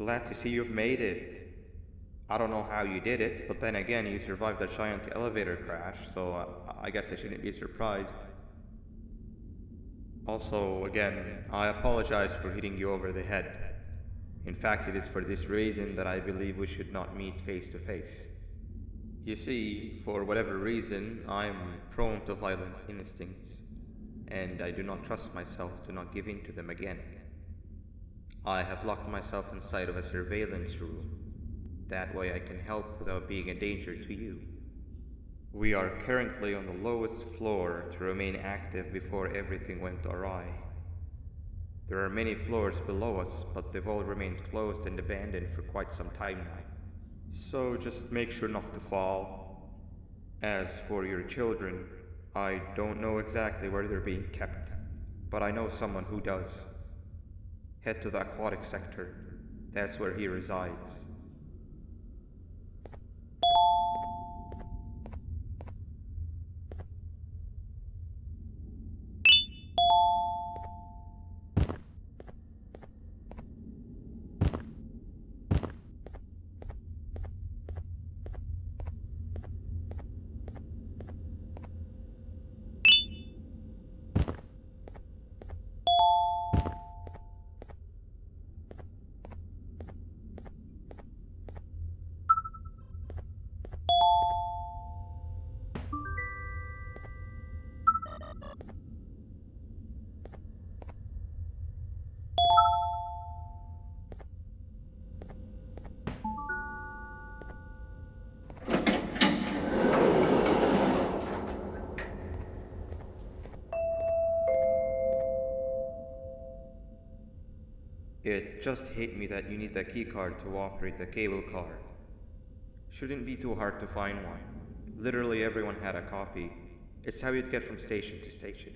Glad to see you've made it. I don't know how you did it, but then again, you survived a giant elevator crash, so I guess I shouldn't be surprised. Also, again, I apologize for hitting you over the head. In fact, it is for this reason that I believe we should not meet face to face. You see, for whatever reason, I'm prone to violent instincts, and I do not trust myself to not give in to them again. I have locked myself inside of a surveillance room. That way I can help without being a danger to you. We are currently on the lowest floor to remain active before everything went awry. There are many floors below us, but they've all remained closed and abandoned for quite some time now. So just make sure not to fall. As for your children, I don't know exactly where they're being kept, but I know someone who does. Head to the aquatic sector. That's where he resides. It just hit me that you need the keycard to operate the cable car. Shouldn't be too hard to find one. Literally everyone had a copy. It's how you'd get from station to station.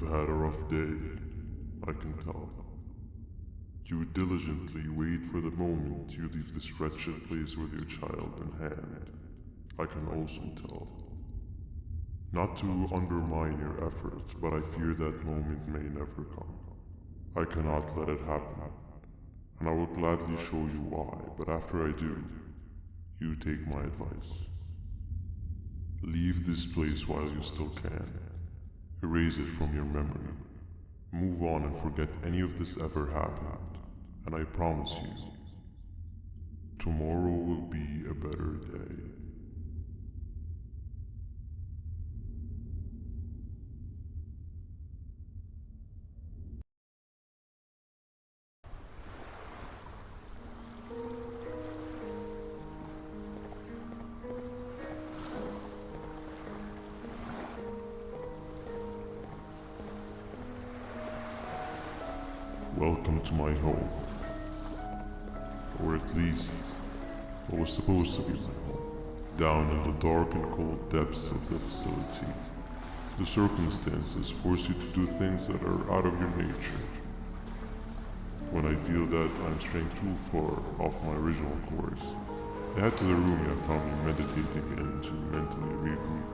You've had a rough day, I can tell. You diligently wait for the moment you leave this wretched place with your child in hand. I can also tell. Not to undermine your efforts, but I fear that moment may never come. I cannot let it happen, and I will gladly show you why, but after I do, you take my advice. Leave this place while you still can. Erase it from your memory. Move on and forget any of this ever happened, and I promise you, tomorrow will be a better day. Welcome to my home. Or at least, what was supposed to be my home. Down in the dark and cold depths of the facility, the circumstances force you to do things that are out of your nature. When I feel that I'm straying too far off my original course, I head to the room I found you meditating in to mentally regroup.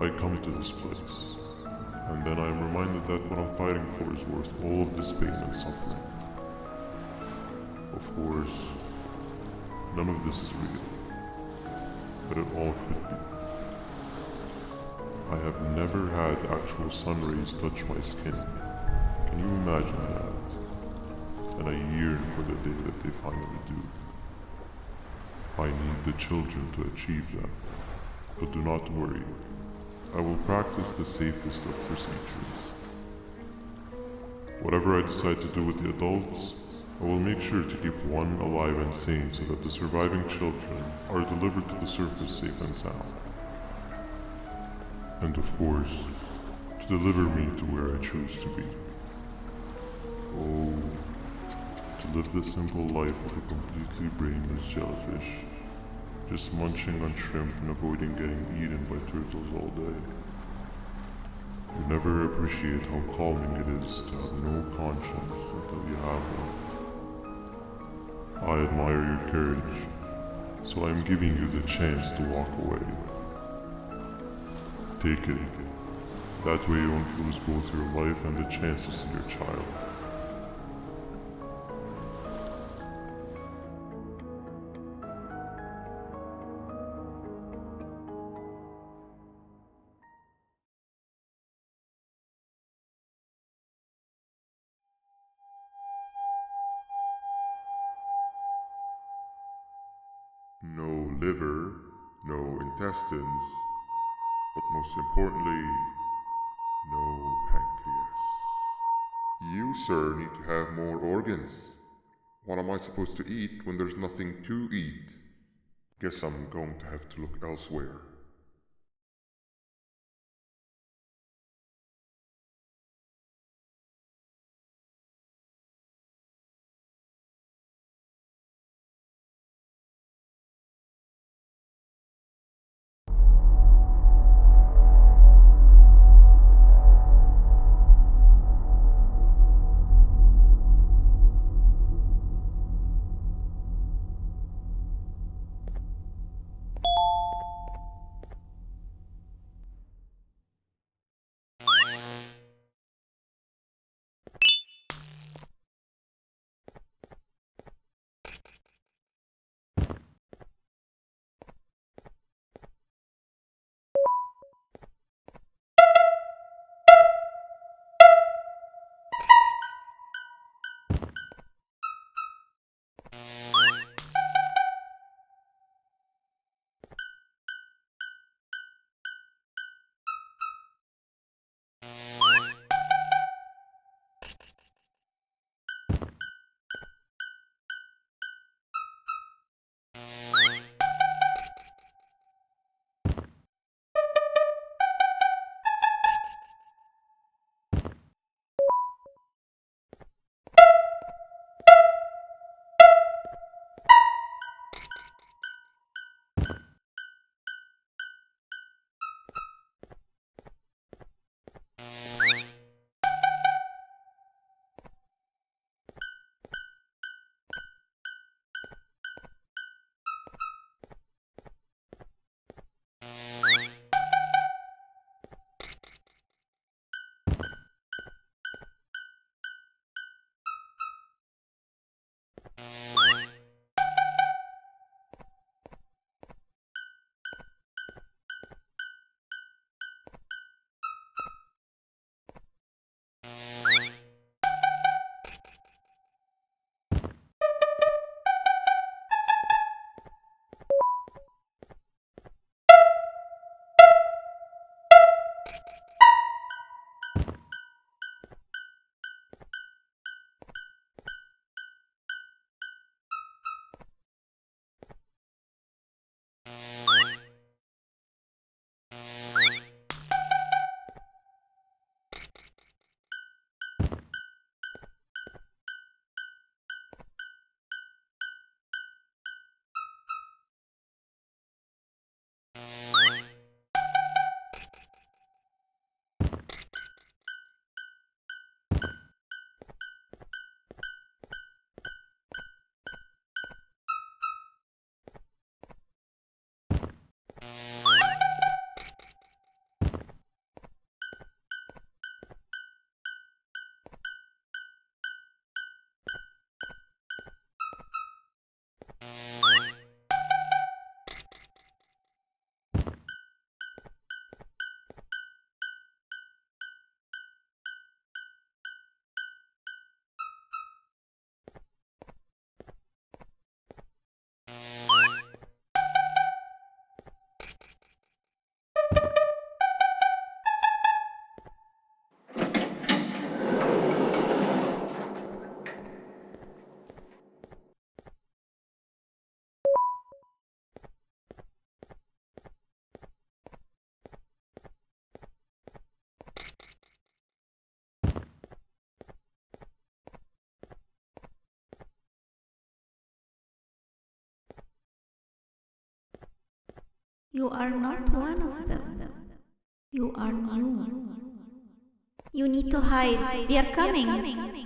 I come to this place, and then I am reminded that what I'm fighting for is worth all of this pain and suffering. Of course, none of this is real, but it all could be. I have never had actual sun rays touch my skin. Can you imagine that? And I yearn for the day that they finally do. I need the children to achieve that, but do not worry. I will practice the safest of procedures. Whatever I decide to do with the adults, I will make sure to keep one alive and sane so that the surviving children are delivered to the surface safe and sound. And of course, to deliver me to where I choose to be. Oh, to live the simple life of a completely brainless jellyfish, just munching on shrimp and avoiding getting eaten by turtles all day. You never appreciate how calming it is to have no conscience until you have one. I admire your courage, so I am giving you the chance to walk away. Take it. That way you won't lose both your life and the chance to see your child. No liver, no intestines, but most importantly, no pancreas. You, sir, need to have more organs. What am I supposed to eat when there's nothing to eat? Guess I'm going to have to look elsewhere. You are not one of them. You are new. You need to hide. They are coming.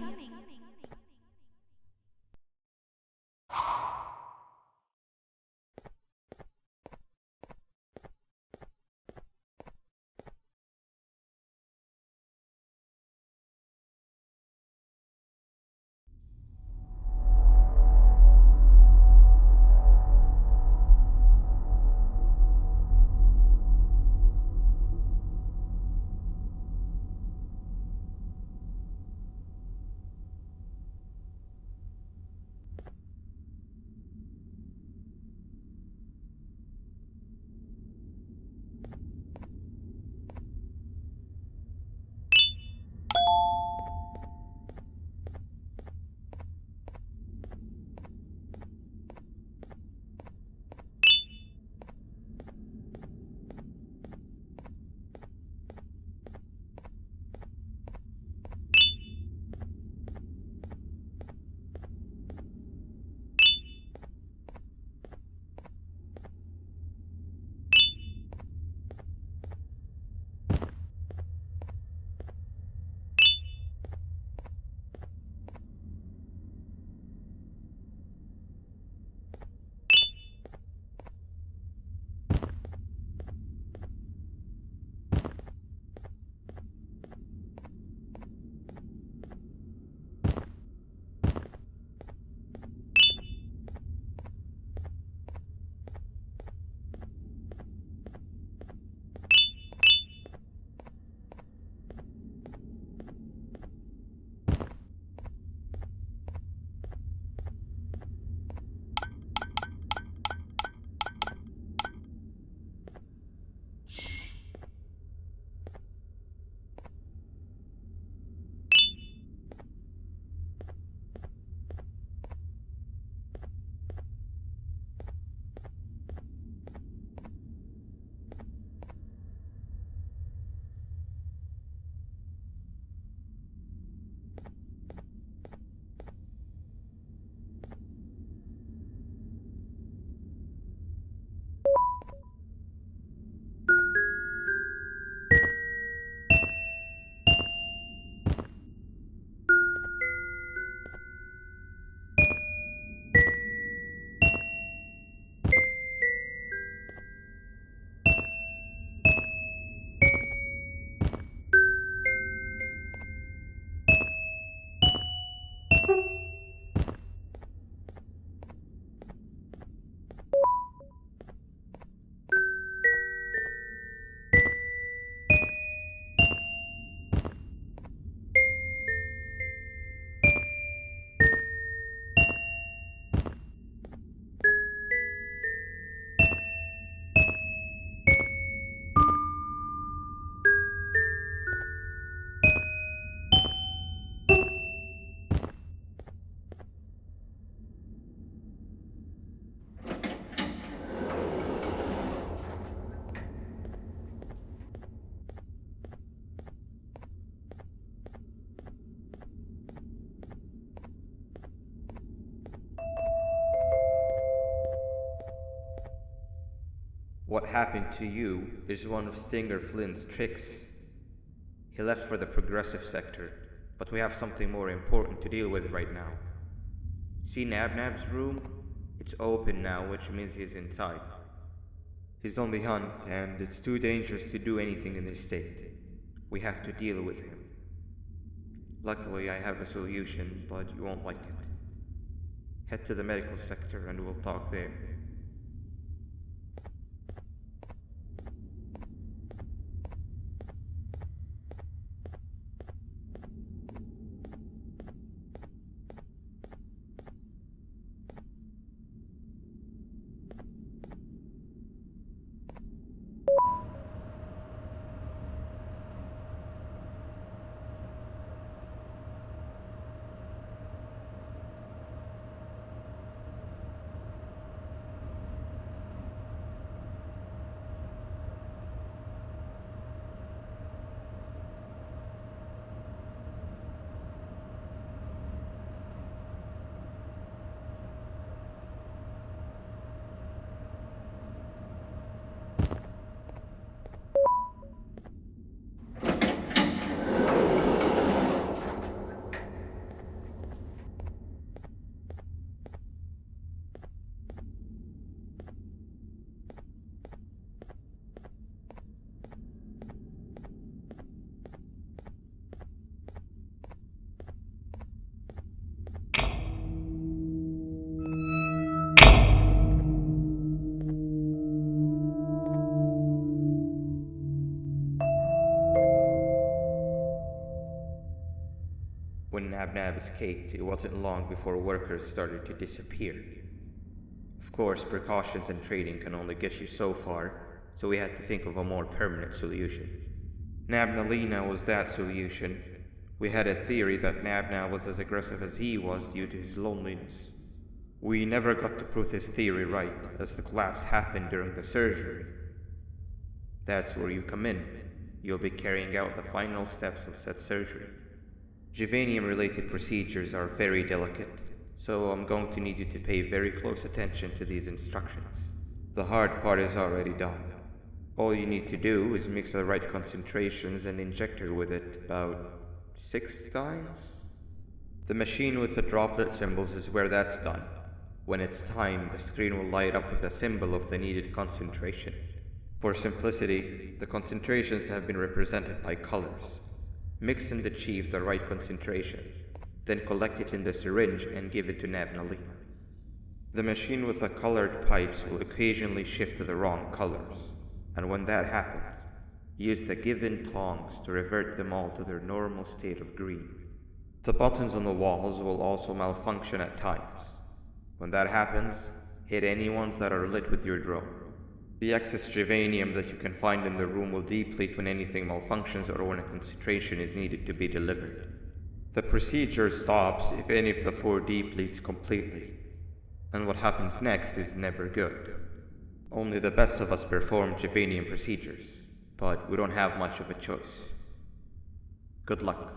What happened to you is one of Stinger Flynn's tricks. He left for the progressive sector, but we have something more important to deal with right now. See Nabnab's room? It's open now, which means he's inside. He's on the hunt, and it's too dangerous to do anything in this state. We have to deal with him. Luckily, I have a solution, but you won't like it. Head to the medical sector and we'll talk there. Nab escaped, it wasn't long before workers started to disappear. Of course, precautions and trading can only get you so far, so we had to think of a more permanent solution. Nabnalina was that solution. We had a theory that Nabna was as aggressive as he was due to his loneliness. We never got to prove this theory right, as the collapse happened during the surgery. That's where you come in. You'll be carrying out the final steps of said surgery. Juvanium-related procedures are very delicate, so I'm going to need you to pay very close attention to these instructions. The hard part is already done. All you need to do is mix the right concentrations and inject her with it about 6 times? The machine with the droplet symbols is where that's done. When it's time, the screen will light up with a symbol of the needed concentration. For simplicity, the concentrations have been represented by colors. Mix and achieve the right concentration, then collect it in the syringe and give it to Nabnalina. The machine with the colored pipes will occasionally shift to the wrong colors, and when that happens, use the given tongs to revert them all to their normal state of green. The buttons on the walls will also malfunction at times. When that happens, hit any ones that are lit with your drone. The excess juvanium that you can find in the room will deplete when anything malfunctions or when a concentration is needed to be delivered. The procedure stops if any of the 4 depletes completely, and what happens next is never good. Only the best of us perform juvanium procedures, but we don't have much of a choice. Good luck.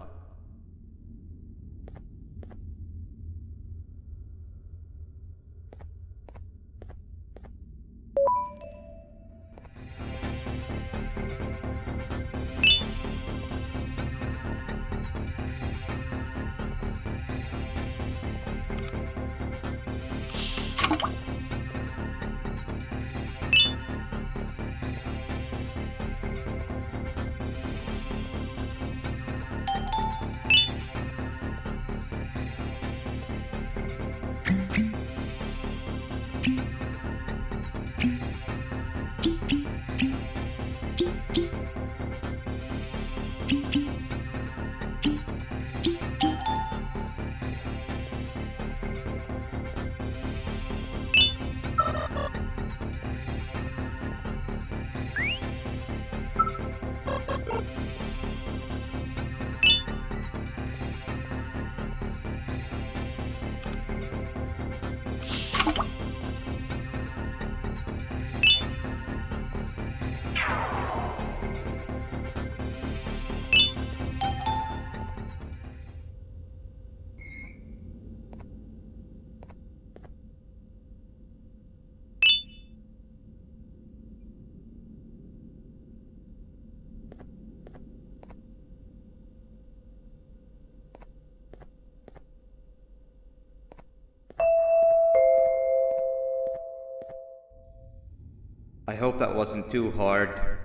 I hope that wasn't too hard.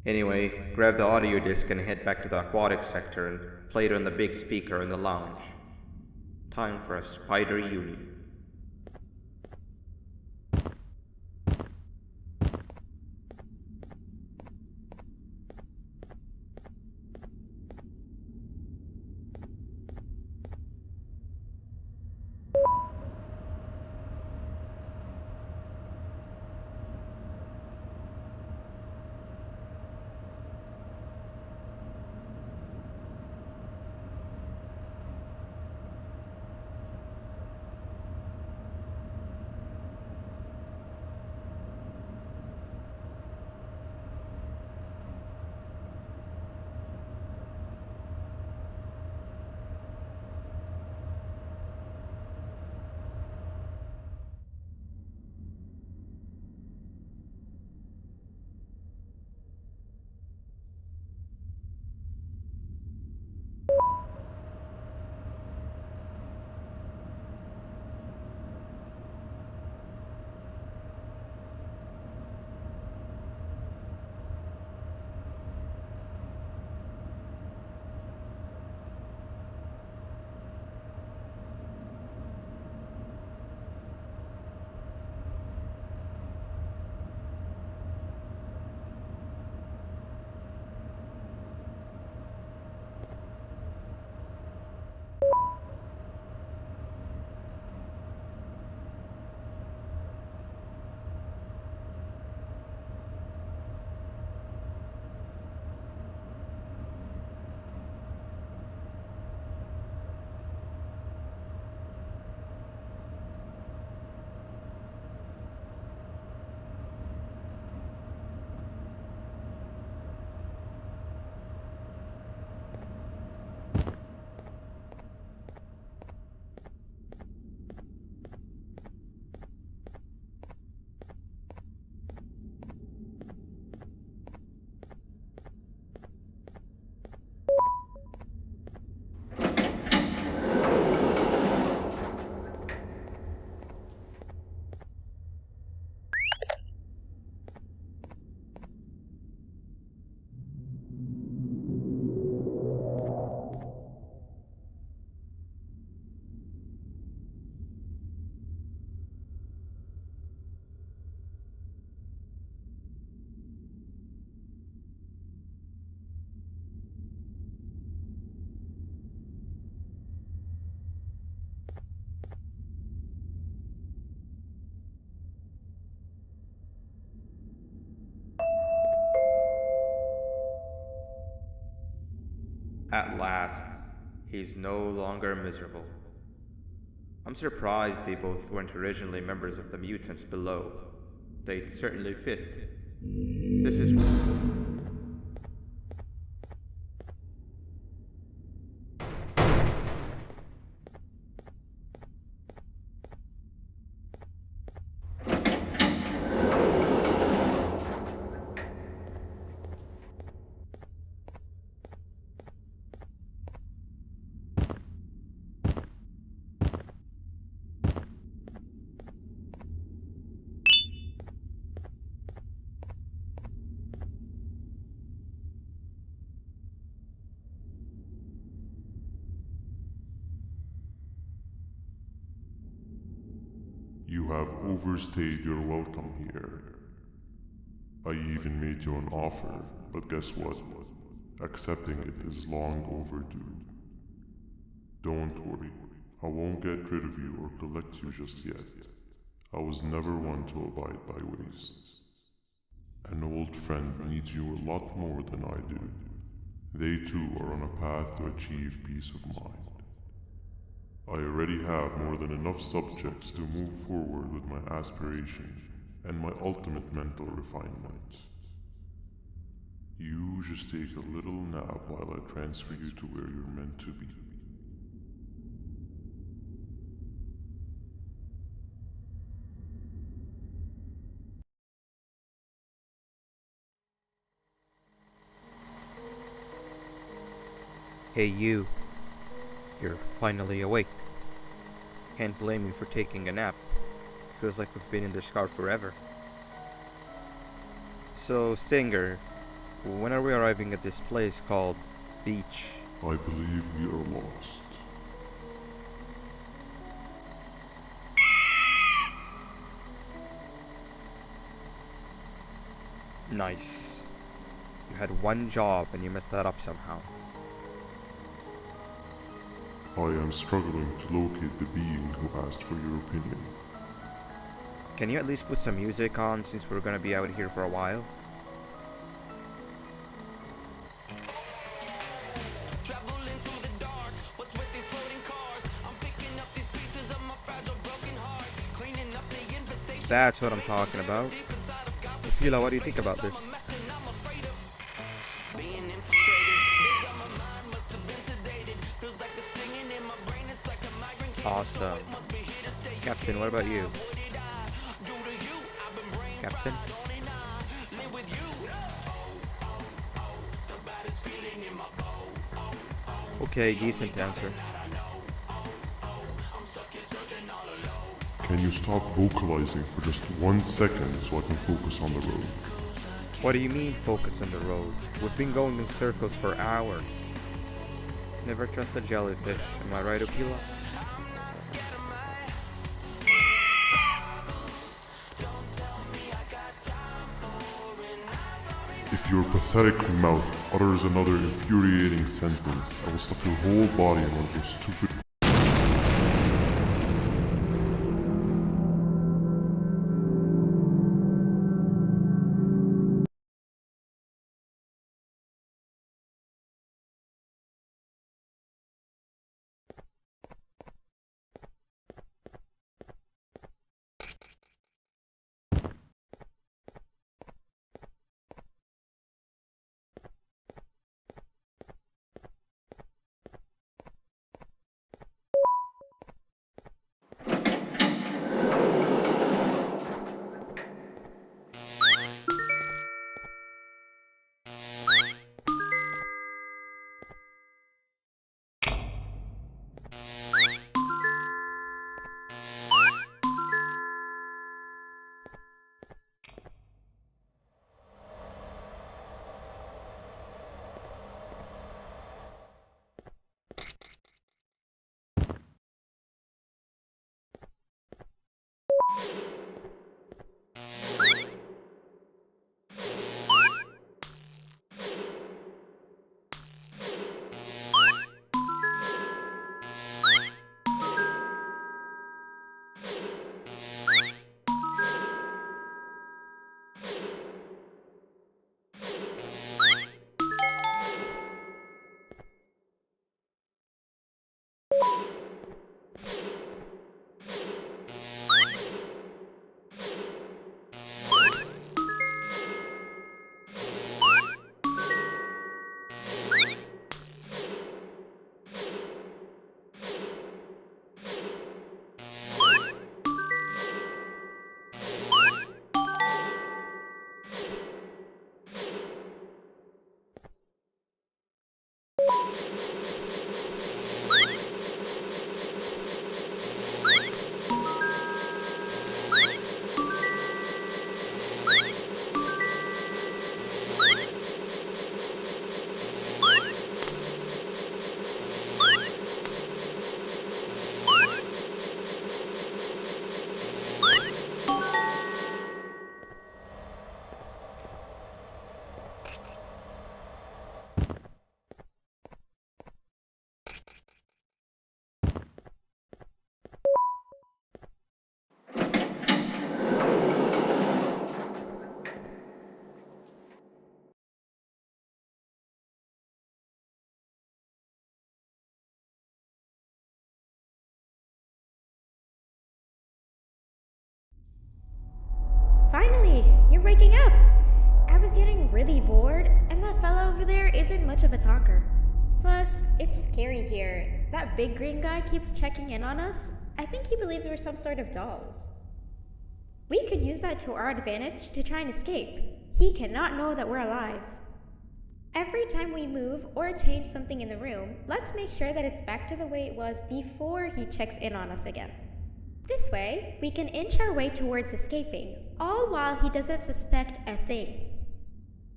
Anyway, grab the audio disc and head back to the aquatic sector and play it on the big speaker in the lounge. Time for a spider union. At last, he's no longer miserable. I'm surprised they both weren't originally members of the mutants below. They'd certainly fit. This is... You have overstayed your welcome here. I even made you an offer, but guess what? Accepting it is long overdue. Don't worry, I won't get rid of you or collect you just yet. I was never one to abide by waste. An old friend needs you a lot more than I do. They too are on a path to achieve peace of mind. I already have more than enough subjects to move forward with my aspiration and my ultimate mental refinement. You just take a little nap while I transfer you to where you're meant to be. Hey you. You're finally awake. Can't blame you for taking a nap. Feels like we've been in this car forever. So, Singer, when are we arriving at this place called Beach? I believe we are lost. Nice. You had one job and you messed that up somehow. I am struggling to locate the being who asked for your opinion. Can you at least put some music on since we're gonna be out here for a while? That's what I'm talking about. Fila, what do you think about this? Awesome. Captain, what about you? Captain? Okay, decent answer. Can you stop vocalizing for just 1 second so I can focus on the road? What do you mean focus on the road? We've been going in circles for hours. Never trust a jellyfish, am I right, Okila? If your pathetic mouth utters another infuriating sentence, I will stuff your whole body in one of your stupid... waking up. I was getting really bored, and that fella over there isn't much of a talker. Plus, it's scary here. That big green guy keeps checking in on us. I think he believes we're some sort of dolls. We could use that to our advantage to try and escape. He cannot know that we're alive. Every time we move or change something in the room, let's make sure that it's back to the way it was before he checks in on us again. This way, we can inch our way towards escaping, all while he doesn't suspect a thing.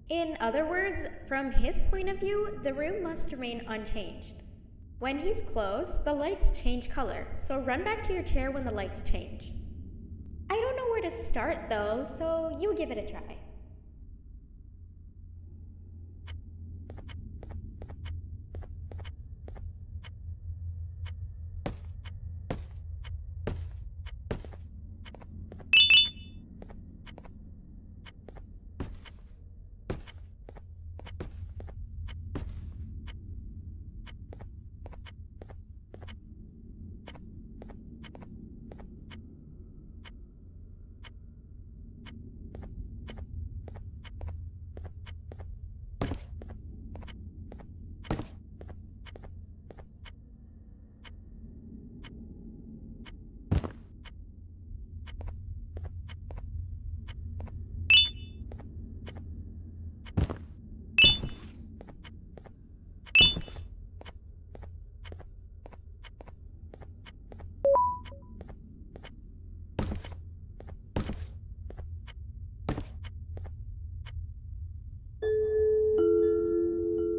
In other words, from his point of view, the room must remain unchanged. When he's close, the lights change color, so run back to your chair when the lights change. I don't know where to start though, so you give it a try.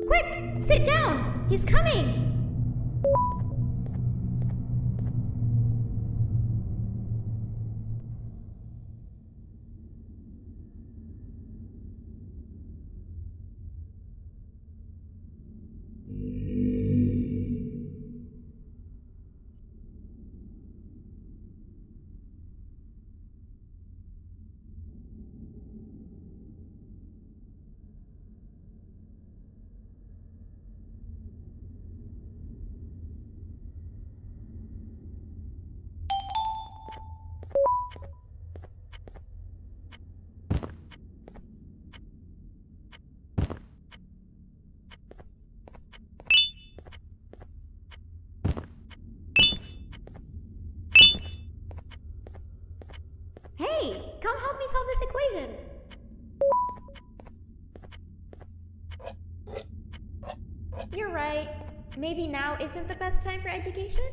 Quick! Sit down! He's coming! Hey, come help me solve this equation. You're right. Maybe now isn't the best time for education?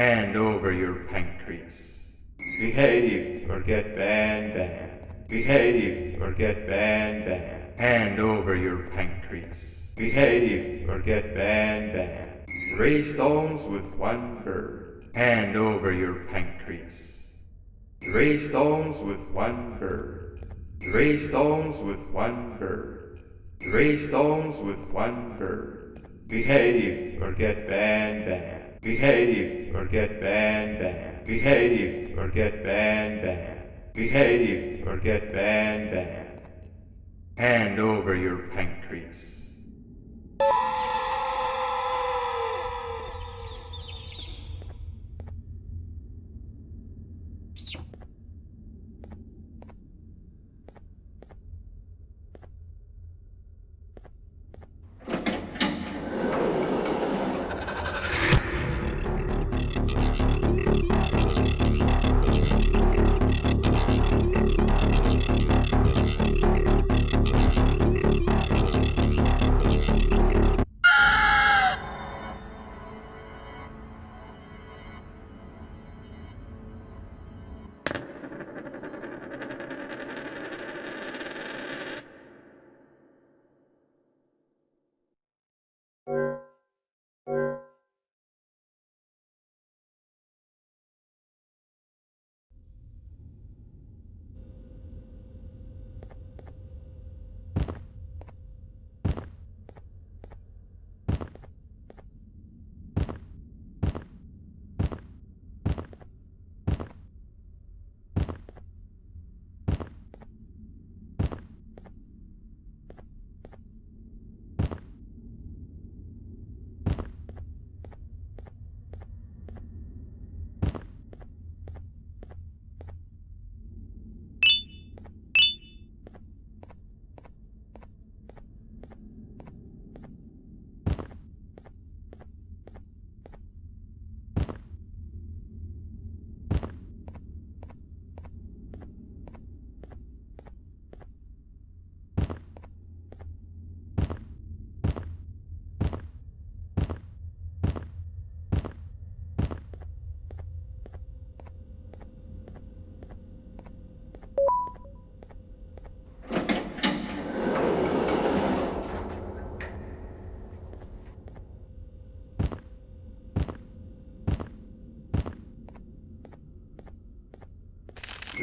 Hand over your pancreas. Behave or get banned. Behave or get banned. Hand over your pancreas. Behave or get banned. 3 stones with 1 bird. Hand over your pancreas. 3 stones with 1 bird. 3 stones with 1 bird. 3 stones with 1 bird. Behave or get banned. Behave or get banned. Behave or get banned. Behave or get banned. Hand over your pancreas.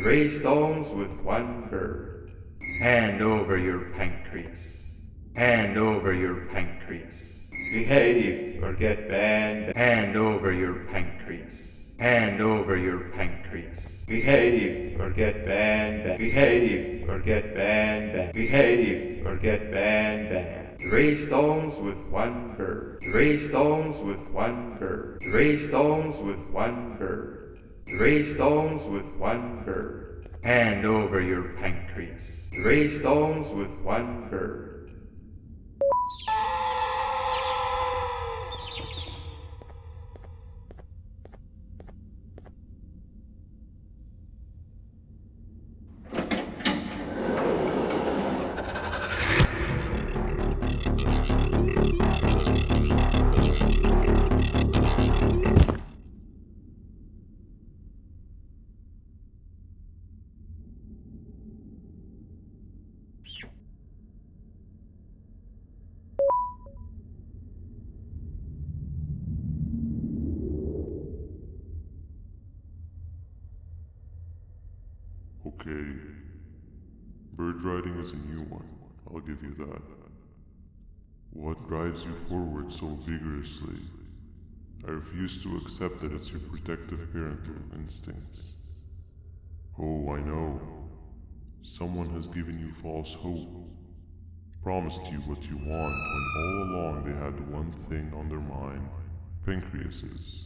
Three stones with 1 bird. Hand over your pancreas. Hand over your pancreas. Behave or get banned. Hand over your pancreas. Hand over your pancreas. Behave or get banned. Behave or get banned. Behave or get banned. 3 stones with 1 bird. 3 stones with 1 bird. 3 stones with 1 bird. 3 stones with 1 bird. Hand over your pancreas. 3 stones with 1 bird. Okay. Bird riding is a new one, I'll give you that. What drives you forward so vigorously? I refuse to accept that it's your protective parental instincts. Oh, I know. Someone has given you false hope. Promised you what you want when all along they had one thing on their mind: pancreases.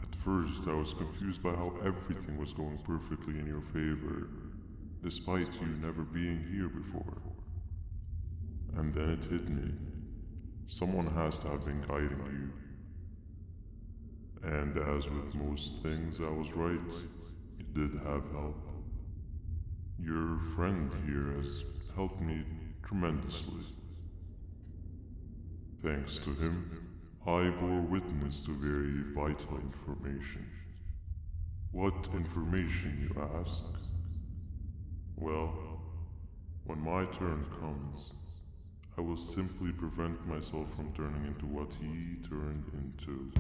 At first, I was confused by how everything was going perfectly in your favor, despite you never being here before. And then it hit me. Someone has to have been guiding you. And as with most things, I was right. You did have help. Your friend here has helped me tremendously. Thanks to him, I bore witness to very vital information. What information, you ask? Well, when my turn comes, I will simply prevent myself from turning into what he turned into.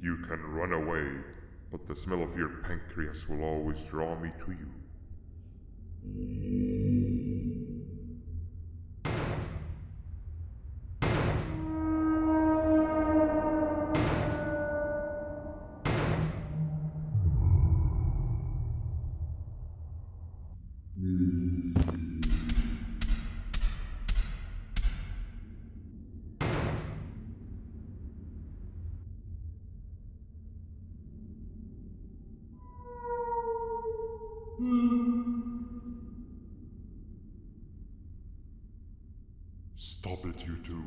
You can run away, but the smell of your pancreas will always draw me to you. Stop it, you two.